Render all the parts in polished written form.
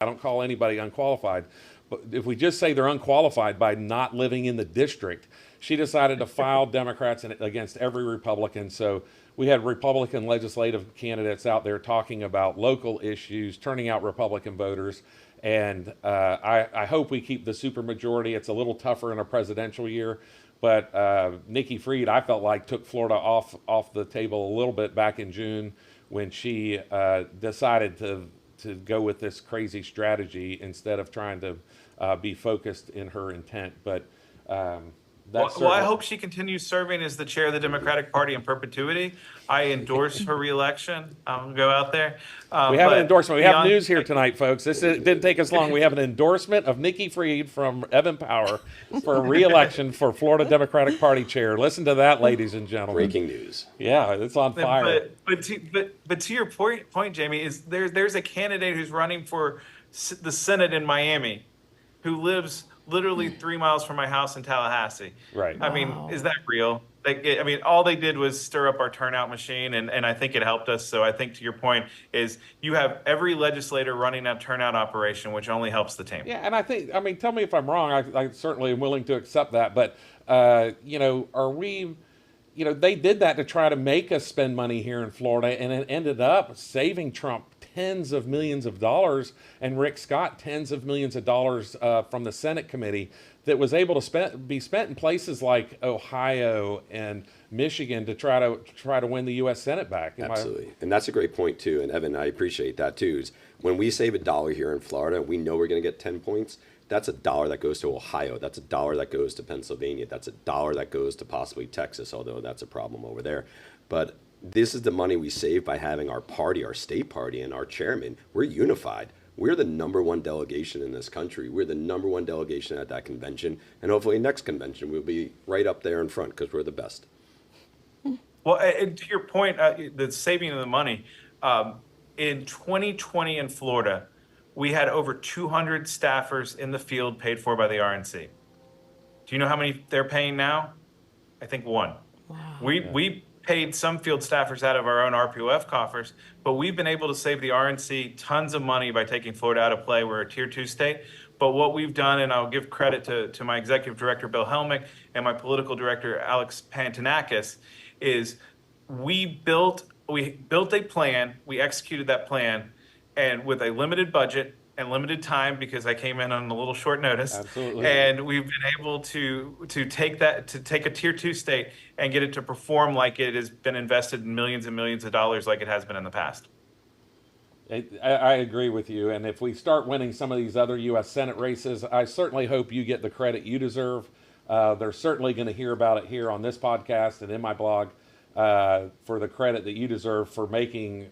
I don't call anybody unqualified, but if we just say they're unqualified by not living in the district, she decided to file Democrats against every Republican. So we had Republican legislative candidates out there talking about local issues, turning out Republican voters. And I hope we keep the supermajority. It's a little tougher in a presidential year. But Nikki Fried, I felt like, took Florida off the table a little bit back in June when she decided to go with this crazy strategy instead of trying to be focused in her intent. But well, I hope she continues serving as the chair of the Democratic Party in perpetuity. I endorse her reelection. I'll go out there. We have an endorsement. We have news here tonight, folks. Didn't take us long. We have an endorsement of Nikki Fried from Evan Power for reelection for Florida Democratic Party chair. Listen to that, ladies and gentlemen. Breaking news. Yeah, it's on fire. But to your point, Jamie, is there's a candidate who's running for the Senate in Miami who lives literally 3 miles from my house in Tallahassee. Right. I mean, is that real? I mean, all they did was stir up our turnout machine, and I think it helped us. So I think to your point is you have every legislator running that turnout operation, which only helps the team. Yeah, and I mean, tell me if I'm wrong. I certainly am willing to accept that. But, are we, they did that to try to make us spend money here in Florida, and it ended up saving Trump tens of millions of dollars and Rick Scott tens of millions of dollars from the Senate committee that was able to be spent in places like Ohio and Michigan to try to win the U.S. Senate back. Absolutely. And that's a great point, too. And Evan, I appreciate that, too. Is when we save $1 here in Florida, we know we're going to get 10 points. That's $1 that goes to Ohio. That's $1 that goes to Pennsylvania. That's $1 that goes to possibly Texas, although that's a problem over there. But this is the money we save by having our party, our state party, and our chairman. We're unified. We're the #1 delegation in this country. We're the #1 delegation at that convention. And hopefully next convention, we'll be right up there in front because we're the best. Well, and to your point, the saving of the money, in 2020 in Florida, we had over 200 staffers in the field paid for by the RNC. Do you know how many they're paying now? I think 1. Wow. We paid some field staffers out of our own RPOF coffers, but we've been able to save the RNC tons of money by taking Florida out of play. We're a Tier 2 state. But what we've done, and I'll give credit to my executive director, Bill Helmick, and my political director, Alex Pantanakis, is we built a plan, we executed that plan, and with a limited budget and limited time, because I came in on a little short notice. Absolutely. And we've been able to take a Tier 2 state and get it to perform like it has been invested in millions and millions of dollars like it has been in the past. I agree with you. And if we start winning some of these other U.S. Senate races, I certainly hope you get the credit you deserve. They're certainly going to hear about it here on this podcast and in my blog for the credit that you deserve for making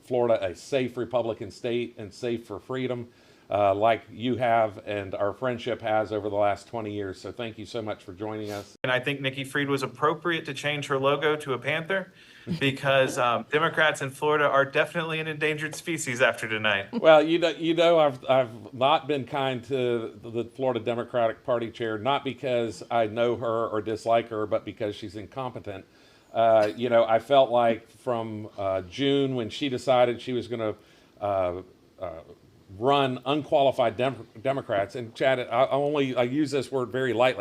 Florida a safe Republican state and safe for freedom like you have and our friendship has over the last 20 years. So thank you so much for joining us. And I think Nikki Fried was appropriate to change her logo to a panther because Democrats in Florida are definitely an endangered species after tonight. Well, I've not been kind to the Florida Democratic Party chair, not because I know her or dislike her, but because she's incompetent. I felt like from June when she decided she was going to run unqualified Democrats, and Chad, I use this word very lightly.